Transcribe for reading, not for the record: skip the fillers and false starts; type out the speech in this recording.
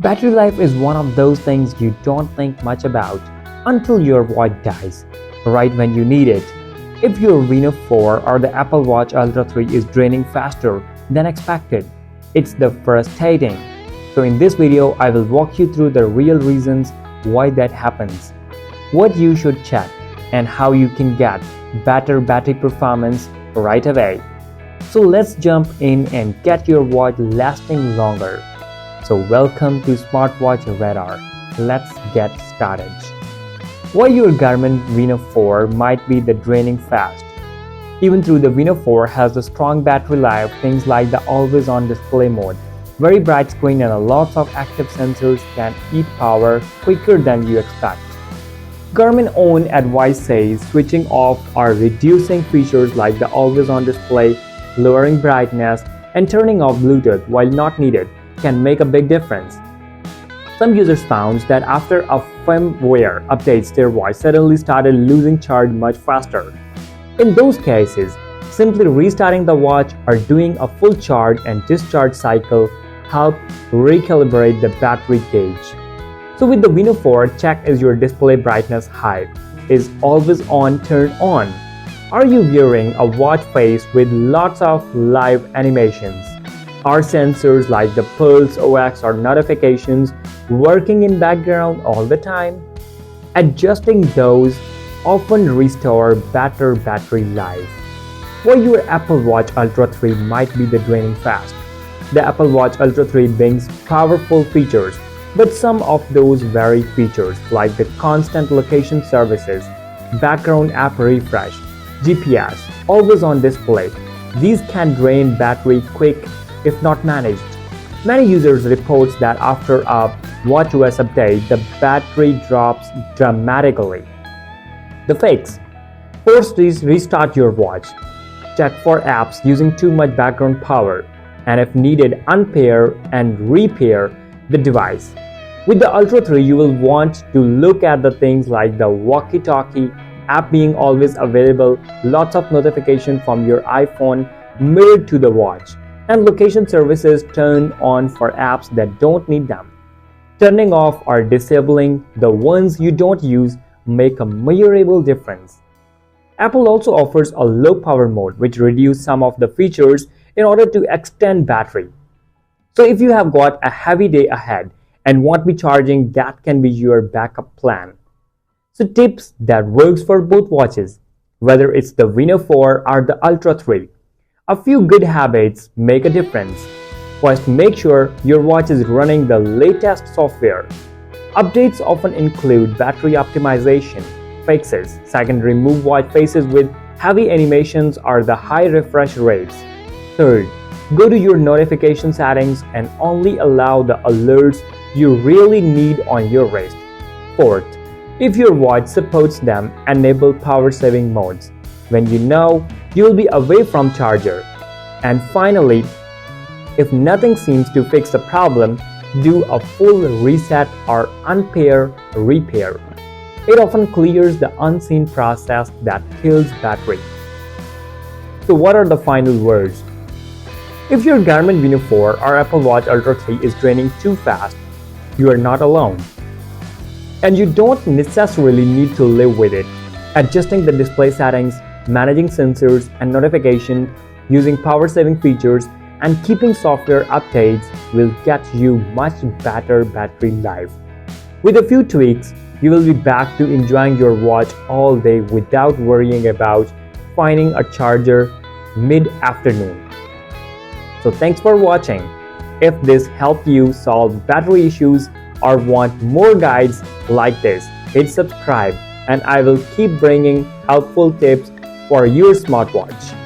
Battery life is one of those things you don't think much about until your watch dies, right when you need it. If your Venu 4 or the Apple Watch Ultra 3 is draining faster than expected, it's devastating. So in this video, I will walk you through the real reasons why that happens, what you should check, and how you can get better battery performance right away. So let's jump in and get your watch lasting longer. So welcome to SmartWatchRadar. Let's get started. Why your Garmin Venu 4 might be draining fast. Even though the Venu 4 has a strong battery life, things like the always-on display mode, very bright screen and a lot of active sensors can eat power quicker than you expect. Garmin own advice says switching off or reducing features like the always-on display, lowering brightness, and turning off Bluetooth while not needed can make a big difference. Some users found that after a firmware updates, their watch suddenly started losing charge much faster. In those cases, simply restarting the watch or doing a full charge and discharge cycle help recalibrate the battery gauge. So with the Venu 4, check is your display brightness high, is always on turned on. Are you wearing a watch face with lots of live animations? Are sensors like the pulse, OX, or notifications working in background all the time? Adjusting those often restore better battery life. Why your Apple Watch Ultra 3 might be draining fast. The Apple Watch Ultra 3 brings powerful features, but some of those varied features like the constant location services, background app refresh, GPS, always on display, these can drain battery quick if not managed. Many users report that after a watchOS update, the battery drops dramatically. The fix: first is restart your watch. Check for apps using too much background power, and if needed, unpair and repair the device. With the Ultra 3, you will want to look at the things like the walkie-talkie app being always available, lots of notifications from your iPhone mirrored to the watch, and location services turned on for apps that don't need them. Turning off or disabling the ones you don't use make a measurable difference. Apple also offers a low power mode which reduces some of the features in order to extend battery. So if you have got a heavy day ahead and want to be charging, that can be your backup plan. So tips that works for both watches, whether it's the Venu 4 or the Ultra 3. A few good habits make a difference. First, make sure your watch is running the latest software. Updates often include battery optimization fixes. Second, remove watch faces with heavy animations or the high refresh rates. Third, go to your notification settings and only allow the alerts you really need on your wrist. Fourth, if your watch supports them, enable power saving modes when you know you will be away from charger. And finally, if nothing seems to fix the problem, do a full reset or unpair repair. It often clears the unseen process that kills battery. So what are the final words? If your Garmin Venu 4 or Apple Watch Ultra 3 is draining too fast, you are not alone. And you don't necessarily need to live with it. Adjusting the display settings, managing sensors and notifications, using power-saving features, and keeping software updates will get you much better battery life. With a few tweaks, you will be back to enjoying your watch all day without worrying about finding a charger mid-afternoon. So thanks for watching. If this helped you solve battery issues or want more guides like this, hit subscribe and I will keep bringing helpful tips for your smartwatch.